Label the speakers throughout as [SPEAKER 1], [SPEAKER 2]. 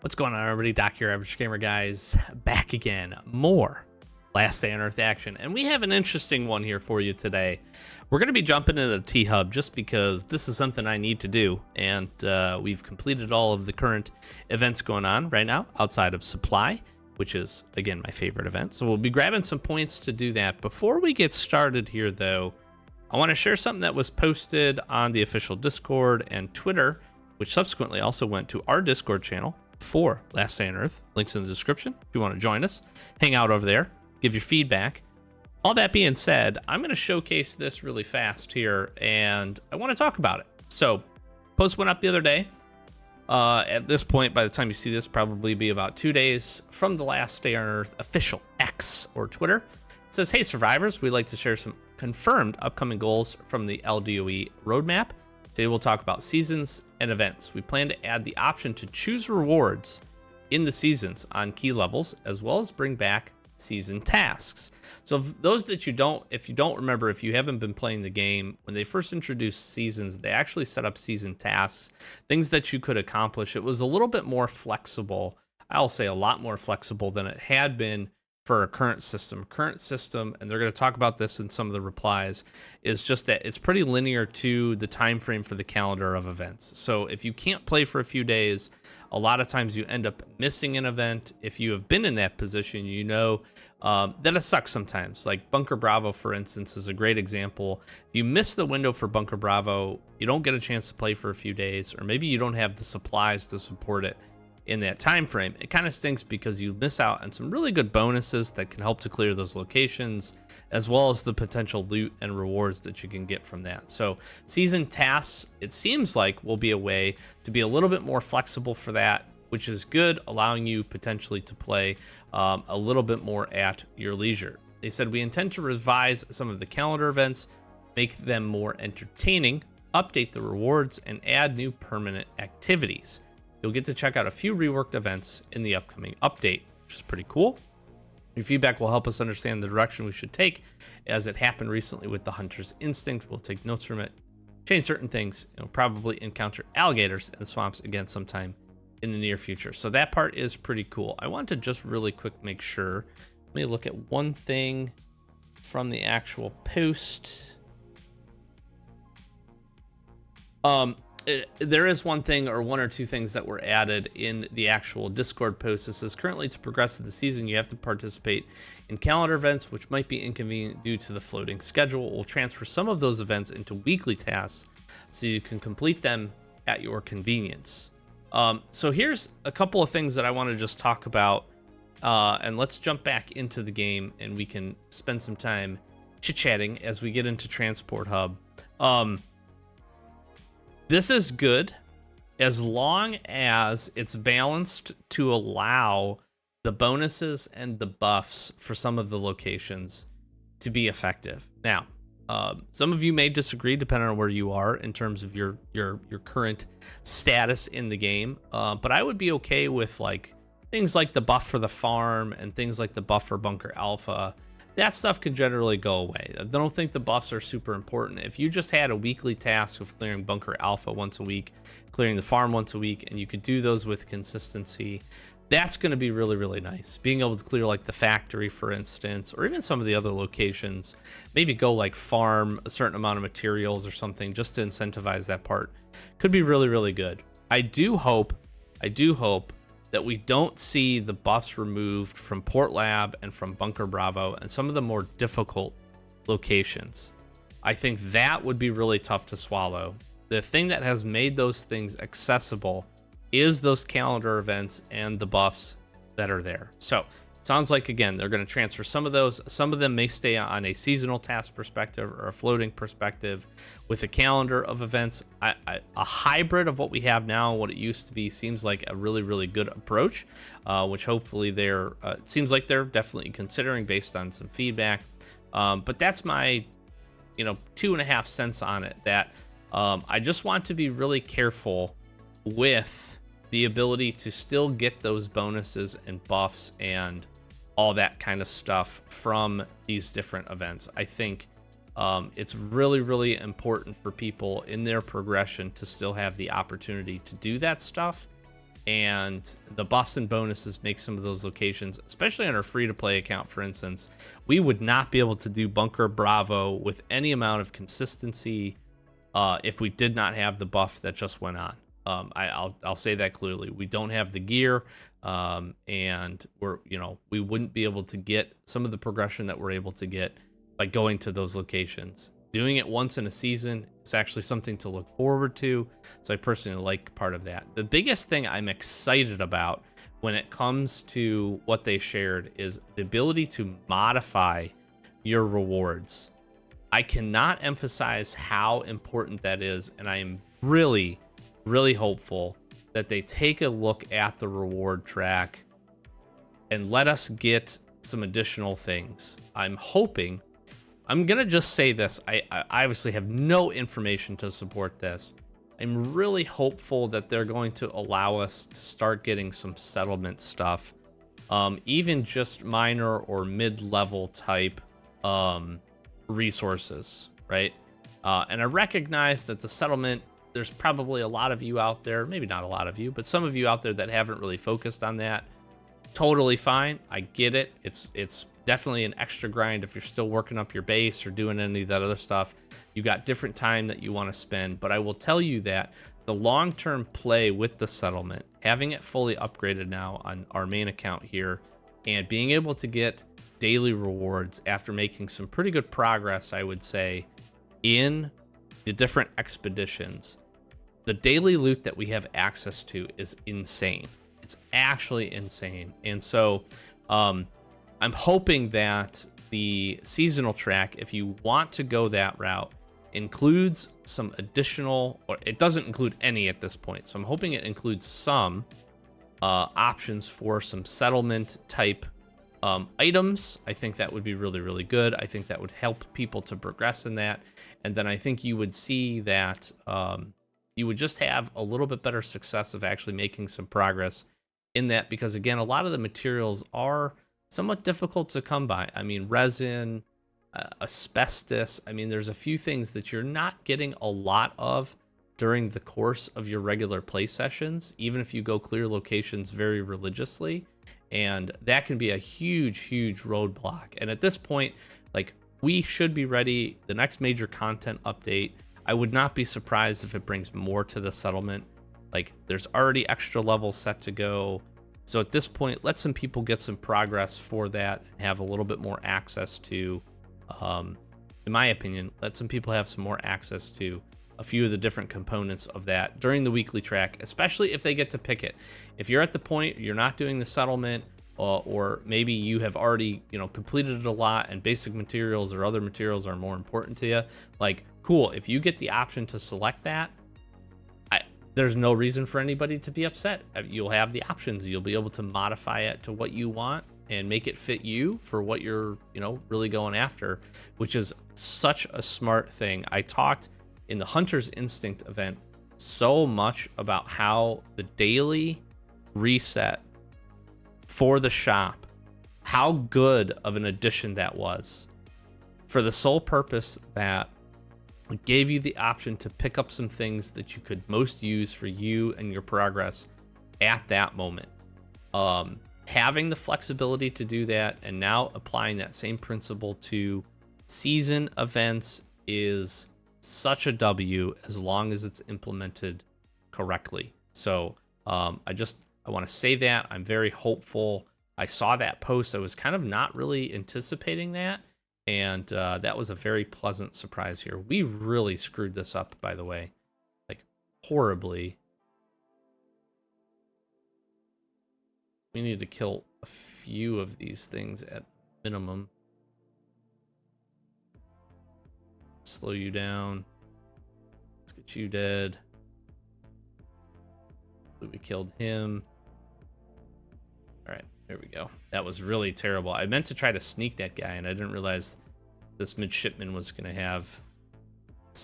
[SPEAKER 1] What's going on, everybody? Doc here, Average Gamer Guys, back again. More Last Day on Earth action, and we have an interesting one here for you today. We're going to be jumping into the T-Hub just because this is something I need to do, and we've completed all of the current events going on right now outside of Supply, which is, again, my favorite event. So we'll be grabbing some points to do that. Before we get started here, though, I want to share something that was posted on the official Discord and Twitter, which subsequently also went to our Discord channel for Last Day on Earth. Links in the description if you want to join us. Hang out over there. Give your feedback. All that being said, I'm going to showcase this really fast here, and I want to talk about it. So, post went up the other day. At this point, by the time you see this, probably be about 2 days from the Last Day on Earth official X or Twitter. It says, "Hey survivors, we'd like to share some confirmed upcoming goals from the LDOE roadmap. Today we'll talk about seasons and events. We plan to add the option to choose rewards in the seasons on key levels, as well as bring back season tasks." So those that if you don't remember, if you haven't been playing the game, when they first introduced seasons, they actually set up season tasks, things that you could accomplish. It was a little bit more flexible. I'll say a lot more flexible than it had been for a current system. And they're going to talk about this in some of the replies, is just that it's pretty linear to the time frame for the calendar of events. So if you can't play for a few days, a lot of times you end up missing an event. If you have been in that position, you know that it sucks sometimes. Like Bunker Bravo, for instance, is a great example. If you miss the window for Bunker Bravo, you don't get a chance to play for a few days, or maybe you don't have the supplies to support it in that time frame. It kind of stinks because you miss out on some really good bonuses that can help to clear those locations, as well as the potential loot and rewards that you can get from that. So season tasks, it seems like, will be a way to be a little bit more flexible for that, which is good, allowing you potentially to play a little bit more at your leisure. They said, "We intend to revise some of the calendar events, make them more entertaining, update the rewards, and add new permanent activities. You'll get to check out a few reworked events in the upcoming update," which is pretty cool. Your feedback will help us understand the direction we should take, as it happened recently with the Hunter's Instinct. We'll take notes from it, change certain things, probably encounter alligators in swamps again sometime in the near future. So that part is pretty cool. I want to just really quick make sure. Let me look at one thing from the actual post. There is one thing or one or two things that were added in the actual Discord post. This is currently to progress to the season, you have to participate in calendar events, which might be inconvenient due to the floating schedule. We'll transfer some of those events into weekly tasks so you can complete them at your convenience. So here's a couple of things that I want to just talk about, and let's jump back into the game and we can spend some time chit-chatting as we get into Transport Hub. This is good as long as it's balanced to allow the bonuses and the buffs for some of the locations to be effective. Now, some of you may disagree depending on where you are in terms of your current status in the game, but I would be okay with like things like the buff for the farm and things like the buff for Bunker Alpha. That stuff can generally go away. I don't think the buffs are super important. If you just had a weekly task of clearing Bunker Alpha once a week, clearing the farm once a week, and you could do those with consistency, that's going to be really, really nice. Being able to clear like the factory, for instance, or even some of the other locations, maybe go like farm a certain amount of materials or something just to incentivize that part, could be really, really good. I do hope that we don't see the buffs removed from Port Lab and from Bunker Bravo and some of the more difficult locations. I think that would be really tough to swallow. The thing that has made those things accessible is those calendar events and the buffs that are there. So sounds like, again, they're going to transfer some of those. Some of them may stay on a seasonal task perspective or a floating perspective with a calendar of events. A hybrid of what we have now and what it used to be seems like a really, really good approach, which hopefully it seems like they're definitely considering based on some feedback. But that's my 2.5 cents on it, that I just want to be really careful with the ability to still get those bonuses and buffs and all that kind of stuff from these different events. I think it's really, really important for people in their progression to still have the opportunity to do that stuff. and the buffs and bonuses make some of those locations, especially on our free-to-play account, for instance, we would not be able to do Bunker Bravo with any amount of consistency if we did not have the buff that just went on. I'll say that clearly. We don't have the gear, and we wouldn't be able to get some of the progression that we're able to get by going to those locations. Doing it once in a season is actually something to look forward to. So I personally like part of that. The biggest thing I'm excited about when it comes to what they shared is the ability to modify your rewards. I cannot emphasize how important that is, and I am really, really hopeful that they take a look at the reward track and let us get some additional things. I'm gonna just say this. I obviously have no information to support this. I'm really hopeful that they're going to allow us to start getting some settlement stuff, even just minor or mid-level type resources, right? And I recognize that the settlement, there's probably a lot of you out there, maybe not a lot of you, but some of you out there that haven't really focused on that. Totally fine. I get it. It's definitely an extra grind if you're still working up your base or doing any of that other stuff. You got different time that you want to spend, but I will tell you that the long-term play with the settlement, having it fully upgraded now on our main account here, and being able to get daily rewards after making some pretty good progress, I would say, in the different expeditions. The daily loot that we have access to is insane. It's actually insane. And so I'm hoping that the seasonal track, if you want to go that route, includes some additional, or it doesn't include any at this point. So I'm hoping it includes some options for some settlement type items. I think that would be really, really good. I think that would help people to progress in that. And then I think you would see that you would just have a little bit better success of actually making some progress in that, because again, a lot of the materials are somewhat difficult to come by. I mean, resin, asbestos. I mean, there's a few things that you're not getting a lot of during the course of your regular play sessions, even if you go clear locations very religiously. And that can be a huge, huge roadblock. And at this point, like, we should be ready. The next major content update, I would not be surprised if it brings more to the settlement. Like, there's already extra levels set to go. So at this point, let some people get some progress for that and have a little bit more access to, in my opinion, let some people have some more access to a few of the different components of that during the weekly track, especially if they get to pick it. If you're at the point you're not doing the settlement, or maybe you have already, completed it a lot and basic materials or other materials are more important to you, like, cool. If you get the option to select that, there's no reason for anybody to be upset. You'll have the options. You'll be able to modify it to what you want and make it fit you for what you're, really going after, which is such a smart thing. I talked in the Hunter's Instinct event so much about how the daily reset for the shop, how good of an addition that was, for the sole purpose that it gave you the option to pick up some things that you could most use for you and your progress at that moment. Having the flexibility to do that and now applying that same principle to season events is such a W, as long as it's implemented correctly. So I want to say that I'm very hopeful. I saw that post. I was kind of not really anticipating that. And that was a very pleasant surprise here. We really screwed this up, by the way, like horribly. We need to kill a few of these things at minimum. Slow you down. Let's get you dead. We killed him. All right. There we go. That was really terrible. I meant to try to sneak that guy, and I didn't realize this midshipman was going to have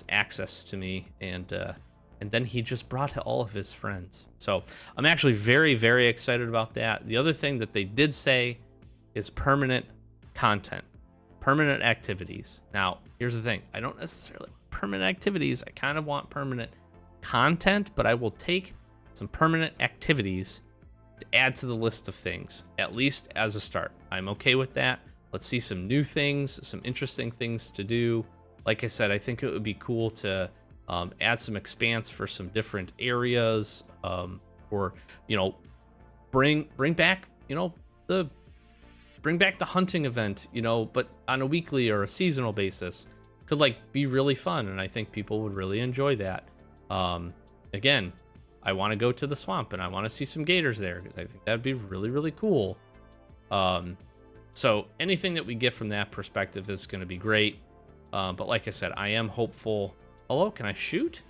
[SPEAKER 1] access to me, and then he just brought all of his friends. So I'm actually very, very excited about that. The other thing that they did say is permanent content, permanent activities. Now, here's the thing. I don't necessarily want permanent activities. I kind of want permanent content, but I will take some permanent activities to add to the list of things, at least as a start. I'm okay with that. Let's see some new things, some interesting things to do. Like I said, I think it would be cool to add some expanse for some different areas, or bring back bring back the hunting event, but on a weekly or a seasonal basis. Could be really fun, and I think people would really enjoy that. Again, I want to go to the swamp and I want to see some gators there because I think that'd be really, really cool. So anything that we get from that perspective is going to be great. But like I said, I am hopeful. Hello, can I shoot?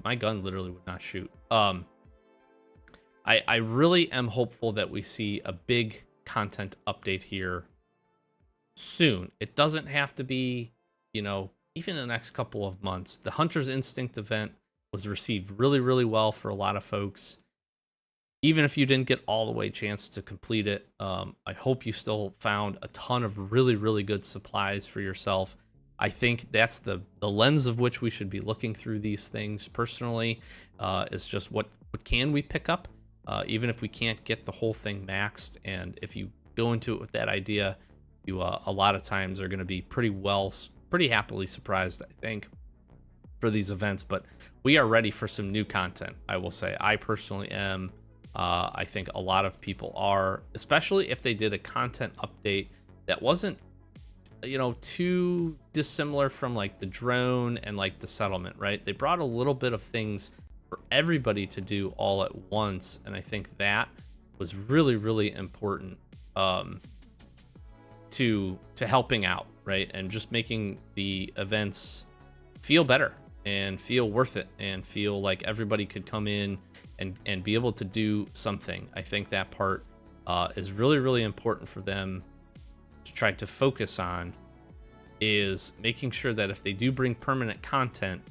[SPEAKER 1] My gun literally would not shoot. I really am hopeful that we see a big content update here soon. It doesn't have to be, even in the next couple of months. The Hunter's Instinct event was received really, really well for a lot of folks. Even if you didn't get all the way chance to complete it, I hope you still found a ton of really, really good supplies for yourself. I think that's the lens of which we should be looking through these things personally. Is just what can we pick up, even if we can't get the whole thing maxed. And if you go into it with that idea, you a lot of times are going to be pretty happily surprised, I think, for these events. But we are ready for some new content, I will say. I personally am. I think a lot of people are, especially if they did a content update that wasn't, too dissimilar from the drone and the settlement, right? They brought a little bit of things for everybody to do all at once, and I think that was really, really important to helping out, right? And just making the events feel better and feel worth it and feel like everybody could come in and be able to do something. I think that part is really, really important for them to try to focus on, is making sure that if they do bring permanent content,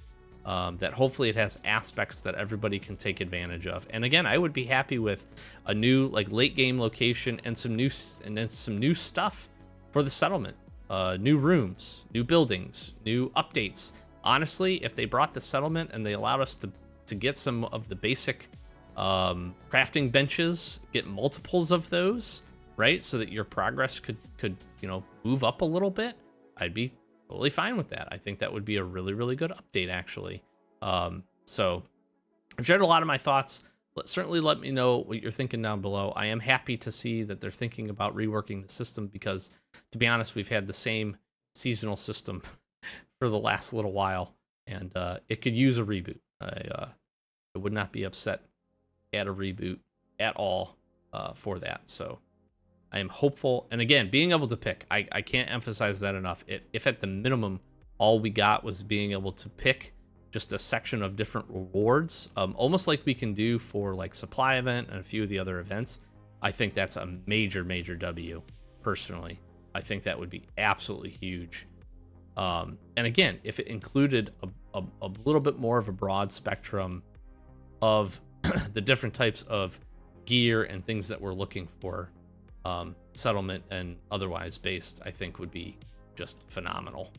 [SPEAKER 1] that hopefully it has aspects that everybody can take advantage of. And again, I would be happy with a new late game location and some new stuff for the settlement, new rooms, new buildings, new updates. Honestly, if they brought the settlement and they allowed us to get some of the basic crafting benches, get multiples of those, right, so that your progress could move up a little bit, I'd be totally fine with that. I think that would be a really, really good update, actually. So I've shared a lot of my thoughts. Certainly let me know what you're thinking down below. I am happy to see that they're thinking about reworking the system because, to be honest, we've had the same seasonal system for the last little while, and it could use a reboot. I would not be upset at a reboot at all for that. So I am hopeful. And again, being able to pick, I can't emphasize that enough. If at the minimum, all we got was being able to pick just a section of different rewards, almost like we can do for supply event and a few of the other events, I think that's a major, major W, personally. I think that would be absolutely huge. And again, if it included a little bit more of a broad spectrum of the different types of gear and things that we're looking for, settlement and otherwise based, I think would be just phenomenal.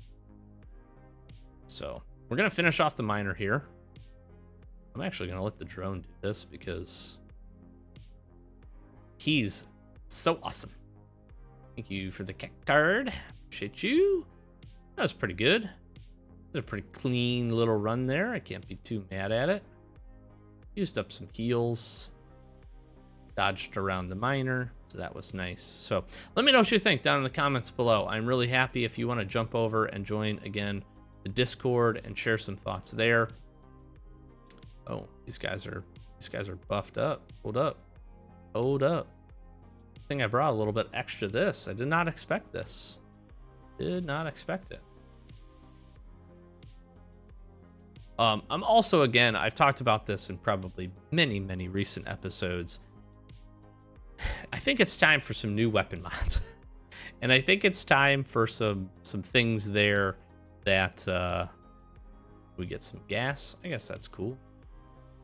[SPEAKER 1] So we're going to finish off the miner here. I'm actually going to let the drone do this because he's so awesome. Thank you for the cat card. Appreciate you. That was pretty good. It was a pretty clean little run there. I can't be too mad at it. Used up some heals. Dodged around the miner, so that was nice. So let me know what you think down in the comments below. I'm really happy if you want to jump over and join again the Discord and share some thoughts there. Oh, these guys are buffed up. Hold up. I think I brought a little bit extra this. I did not expect this. Did not expect it. I'm also, again, I've talked about this in probably many, many recent episodes. I think it's time for some new weapon mods. And I think it's time for some things there that we get some gas. I guess that's cool.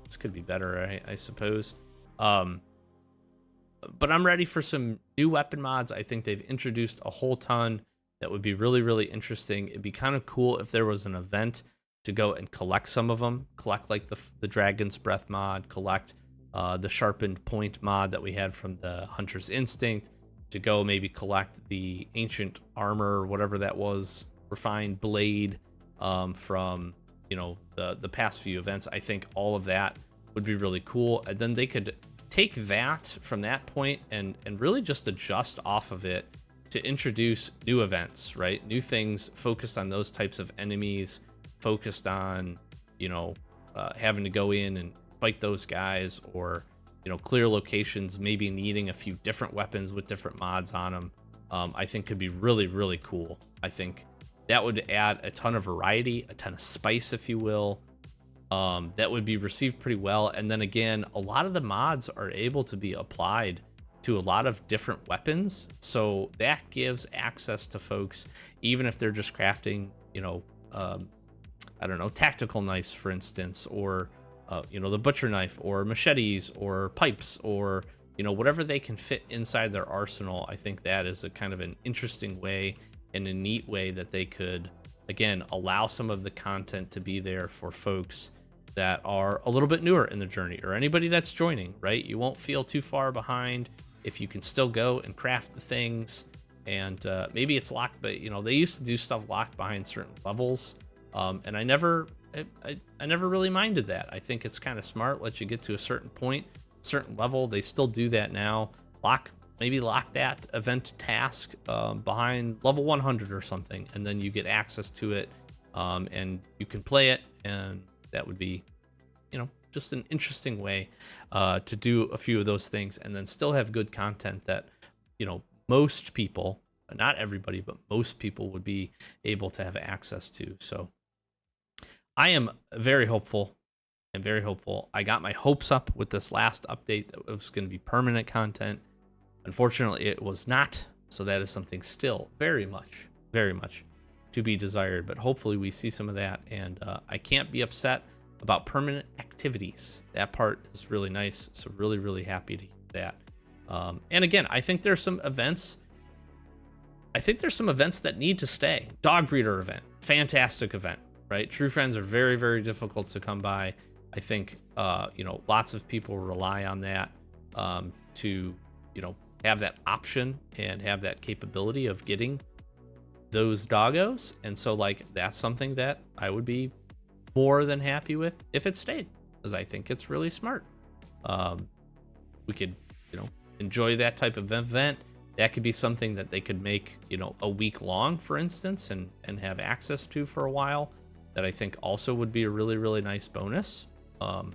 [SPEAKER 1] This could be better, I suppose. But I'm ready for some new weapon mods. I think they've introduced a whole ton that would be really, really interesting. It'd be kind of cool if there was an event to go and collect some of them, collect like the Dragon's Breath mod, collect the Sharpened Point mod that we had from the Hunter's Instinct, to go maybe collect the Ancient Armor, whatever that was, Refined Blade from, you know, the past few events. I think all of that would be really cool. And then they could take that from that point and really just adjust off of it to introduce new events, right? New things focused on those types of enemies, focused on, you know, having to go in and fight those guys, or, you know, clear locations, maybe needing a few different weapons with different mods on them. I think could be really, really cool. I think that would add a ton of variety, a ton of spice, if you will. That would be received pretty well. And then again, a lot of the mods are able to be applied to a lot of different weapons, so that gives access to folks, even if they're just crafting, you know, I don't know, tactical knives, for instance, or you know, the butcher knife, or machetes, or pipes, or, you know, whatever they can fit inside their arsenal. I think that is a kind of an interesting way and a neat way that they could, again, allow some of the content to be there for folks that are a little bit newer in the journey, or anybody that's joining, right? You won't feel too far behind if you can still go and craft the things. And maybe it's locked, but, you know, they used to do stuff locked behind certain levels, and I never really minded that. I think it's kind of smart, let you get to a certain point, certain level. They still do that now. Maybe lock that event task behind level 100 or something, and then you get access to it, and you can play it. And that would be, you know, just an interesting way to do a few of those things, and then still have good content that, you know, most people, not everybody, but most people would be able to have access to. So I am very hopeful. I'm very hopeful. I got my hopes up with this last update that it was going to be permanent content. Unfortunately, it was not. So that is something still very much to be desired. But hopefully we see some of that. And I can't be upset about permanent activities. That part is really nice. So really, really happy to hear that. And again, I think there's some events. I think there's some events that need to stay. Dog breeder event, fantastic event, right? True friends are very, very difficult to come by. I think, you know, lots of people rely on that to, you know, have that option and have that capability of getting those doggos. And so, like, that's something that I would be more than happy with if it stayed, because I think it's really smart. We could, you know, enjoy that type of event. That could be something that they could make, you know, a week long, for instance, and have access to for a while. That I think also would be a really, really nice bonus. And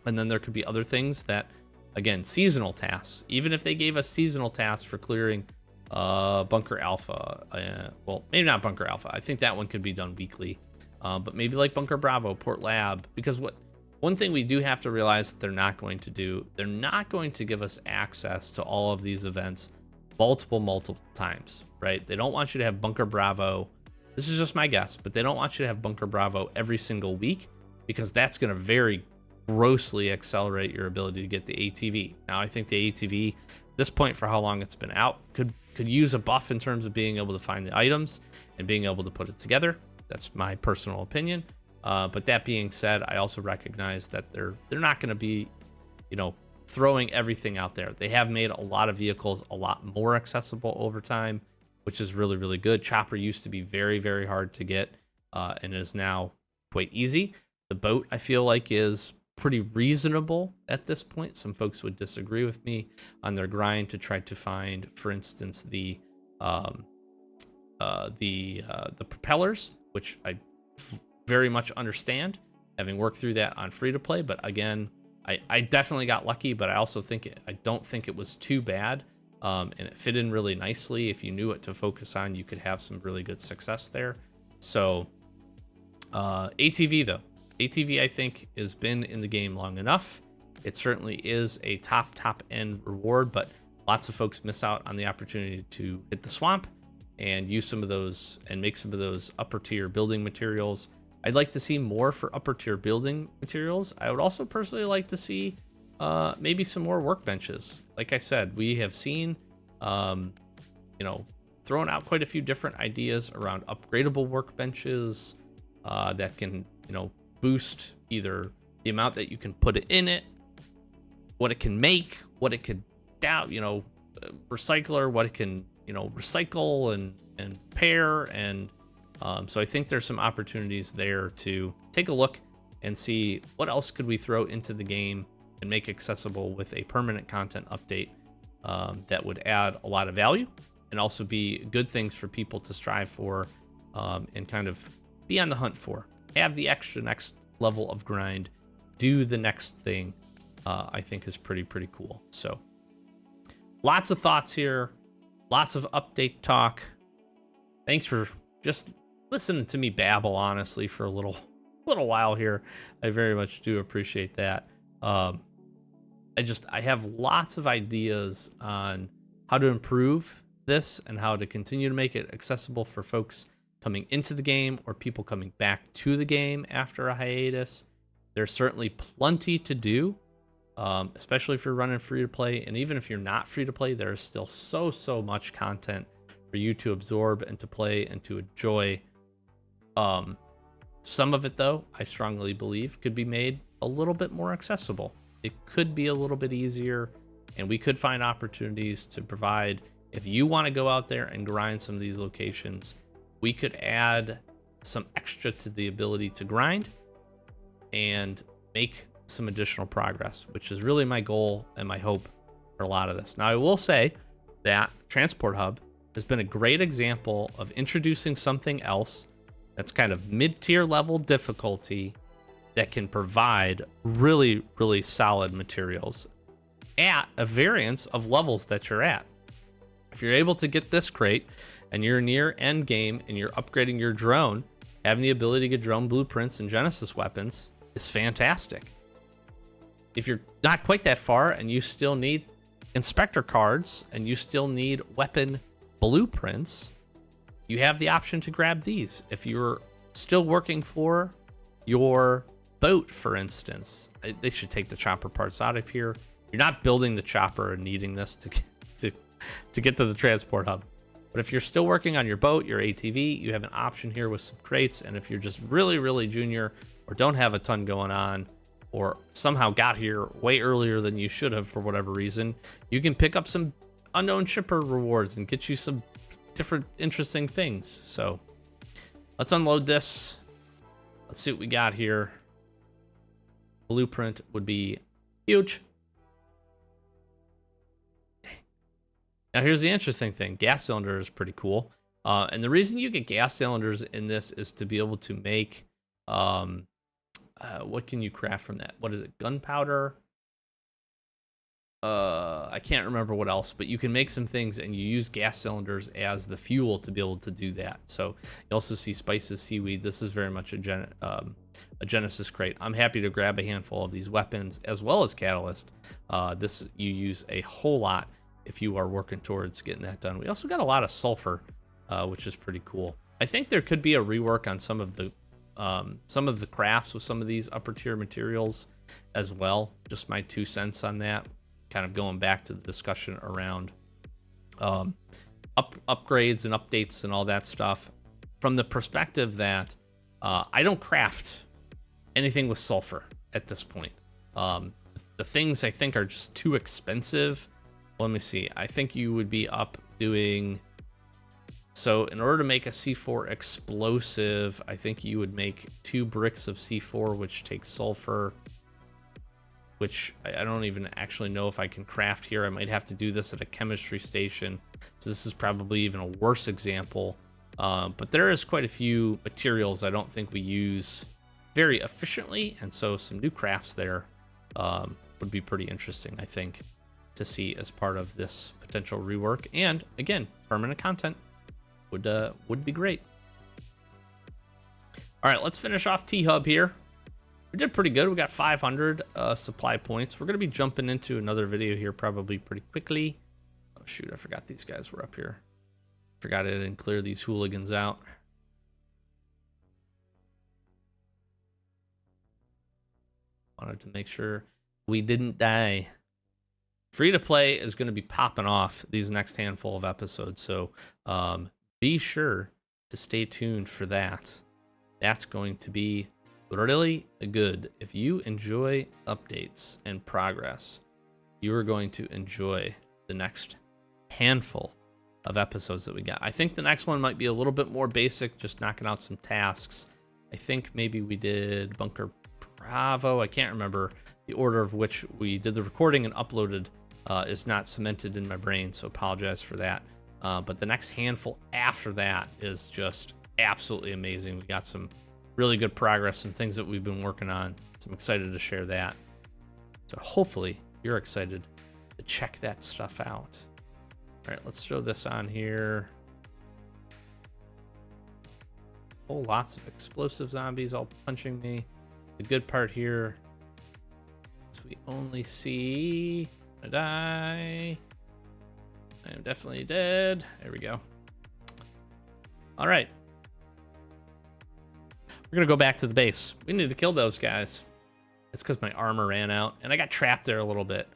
[SPEAKER 1] then there could be other things that, again, seasonal tasks. Even if they gave us seasonal tasks for clearing Bunker Alpha, well, maybe not Bunker Alpha. I think that one could be done weekly. But maybe like Bunker Bravo, Port Lab, because one thing we do have to realize that they're not going to do, they're not going to give us access to all of these events multiple times, right? They don't want you to have Bunker Bravo. This is just my guess, but they don't want you to have Bunker Bravo every single week, because that's going to very grossly accelerate your ability to get the ATV. Now, I think the ATV, at this point, for how long it's been out, could use a buff in terms of being able to find the items and being able to put it together. That's my personal opinion. But that being said, I also recognize that they're not going to be, you know, throwing everything out there. They have made a lot of vehicles a lot more accessible over time, which is really, really good. Chopper used to be very, very hard to get, and is now quite easy. The boat, I feel like, is pretty reasonable at this point. Some folks would disagree with me on their grind to try to find, for instance, the propellers, which I very much understand, having worked through that on free to play. But again, I definitely got lucky, but I don't think it was too bad. And it fit in really nicely. If you knew what to focus on, you could have some really good success there. So ATV, though. ATV, I think, has been in the game long enough. It certainly is a top end reward, but lots of folks miss out on the opportunity to hit the swamp and use some of those and make some of those upper tier building materials. I'd like to see more for upper tier building materials. I would also personally like to see maybe some more workbenches. Like I said, we have seen, you know, thrown out quite a few different ideas around upgradable workbenches, that can, boost either the amount that you can put in it, what it can make, what it could recycler, what it can, recycle and pair. And so I think there's some opportunities there to take a look and see what else could we throw into the game and make accessible with a permanent content update that would add a lot of value and also be good things for people to strive for and kind of be on the hunt for. Have the extra next level of grind, do the next thing, I think is pretty cool. So lots of thoughts here, lots of update talk. Thanks for just listening to me babble, honestly, for a little while here. I very much do appreciate that. I have lots of ideas on how to improve this and how to continue to make it accessible for folks coming into the game or people coming back to the game after a hiatus. There's certainly plenty to do, especially if you're running free to play. And even if you're not free to play, there's still so much content for you to absorb and to play and to enjoy. Some of it, though, I strongly believe could be made a little bit more accessible. It could be a little bit easier, and we could find opportunities to provide. If you want to go out there and grind some of these locations, we could add some extra to the ability to grind and make some additional progress, which is really my goal and my hope for a lot of this. Now, I will say that Transport Hub has been a great example of introducing something else that's kind of mid-tier level difficulty that can provide really solid materials at a variance of levels that you're at. If you're able to get this crate and you're near end game and you're upgrading your drone, having the ability to get drone blueprints and Genesis weapons is fantastic. If you're not quite that far and you still need inspector cards and you still need weapon blueprints, you have the option to grab these. If you're still working for your boat, for instance, they should take the chopper parts out of here. You're not building the chopper and needing this to get to the transport hub. But if you're still working on your boat, your ATV, you have an option here with some crates. And if you're just really junior or don't have a ton going on or somehow got here way earlier than you should have for whatever reason, you can pick up some unknown shipper rewards and get you some different interesting things. So let's unload this. Let's see what we got here. Blueprint would be huge. Now, here's the interesting thing. Gas cylinder is pretty cool. And the reason you get gas cylinders in this is to be able to make, what can you craft from that? What is it? Gunpowder? I can't remember what else, but you can make some things and you use gas cylinders as the fuel to be able to do that. So you also see spices, seaweed. This is very much a Genesis crate. I'm happy to grab a handful of these weapons as well as catalyst. This you use a whole lot if you are working towards getting that done. We also got a lot of sulfur, which is pretty cool. I think there could be a rework on some of the crafts with some of these upper tier materials as well. Just my 2 cents on that. Kind of going back to the discussion around upgrades and updates and all that stuff from the perspective that I don't craft anything with sulfur at this point. The things I think are just too expensive. Let me see. I think you would be up doing... So in order to make a C4 explosive, I think you would make 2 bricks of C4, which takes sulfur, which I don't even actually know if I can craft here. I might have to do this at a chemistry station. So this is probably even a worse example. But there is quite a few materials I don't think we use very efficiently. And so some new crafts there would be pretty interesting, I think, to see as part of this potential rework. And again, permanent content would be great. All right, let's finish off T-Hub here. We did pretty good. We got 500 supply points. We're going to be jumping into another video here probably pretty quickly. Oh, shoot. I forgot these guys were up here. Forgot I didn't clear these hooligans out. Wanted to make sure we didn't die. Free to play is going to be popping off these next handful of episodes. So be sure to stay tuned for that. That's going to be really good. If you enjoy updates and progress, you are going to enjoy the next handful of episodes that we got. I think the next one might be a little bit more basic, just knocking out some tasks. I think maybe we did Bunker Bravo. I can't remember the order of which we did the recording and uploaded is not cemented in my brain, so apologize for that. But the next handful after that is just absolutely amazing. We got some really good progress, some things that we've been working on. So I'm excited to share that. So hopefully you're excited to check that stuff out. All right, let's throw this on here. Oh, lots of explosive zombies all punching me. The good part here is we only see I die. I am definitely dead. There we go. All right. We're going to go back to the base. We need to kill those guys. It's because my armor ran out, and I got trapped there a little bit.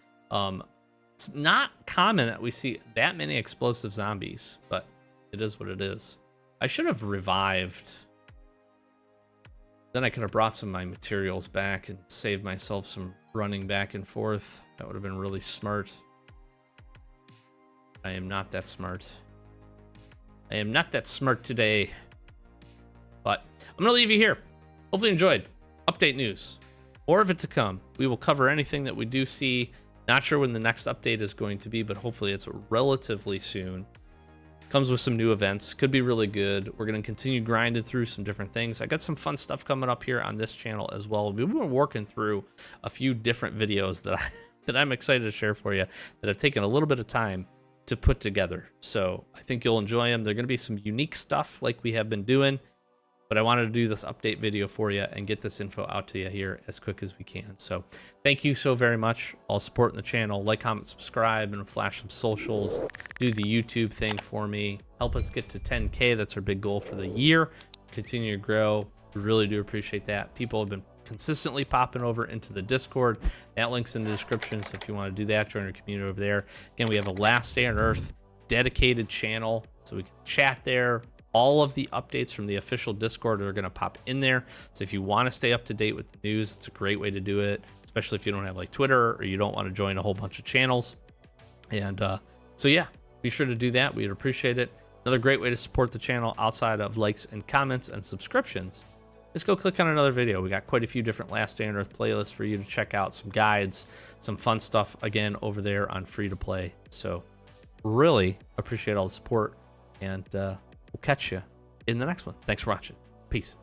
[SPEAKER 1] It's not common that we see that many explosive zombies, but it is what it is. I should have revived. Then I could have brought some of my materials back and saved myself some running back and forth. That would have been really smart. I am not that smart. I am not that smart today. But I'm going to leave you here. Hopefully you enjoyed. Update news. More of it to come. We will cover anything that we do see. Not sure when the next update is going to be, but hopefully it's relatively soon. Comes with some new events. Could be really good. We're going to continue grinding through some different things. I got some fun stuff coming up here on this channel as well. We've been working through a few different videos that I'm excited to share for you that have taken a little bit of time to put together. So I think you'll enjoy them. They're going to be some unique stuff like we have been doing. But I wanted to do this update video for you and get this info out to you here as quick as we can. So thank you so very much. All supporting the channel. Like, comment, subscribe, and flash some socials. Do the YouTube thing for me. Help us get to 10K. That's our big goal for the year. Continue to grow. We really do appreciate that. People have been consistently popping over into the Discord. That link's in the description. So if you want to do that, join our community over there. Again, we have a Last Day on Earth dedicated channel, so we can chat there. All of the updates from the official Discord are going to pop in there. So if you want to stay up to date with the news, it's a great way to do it, especially if you don't have like Twitter or you don't want to join a whole bunch of channels. And so yeah, be sure to do that. We'd appreciate it. Another great way to support the channel outside of likes and comments and subscriptions is go click on another video. We got quite a few different Last Day on Earth playlists for you to check out, some guides, some fun stuff again over there on free to play. So really appreciate all the support, and we'll catch you in the next one. Thanks for watching. Peace.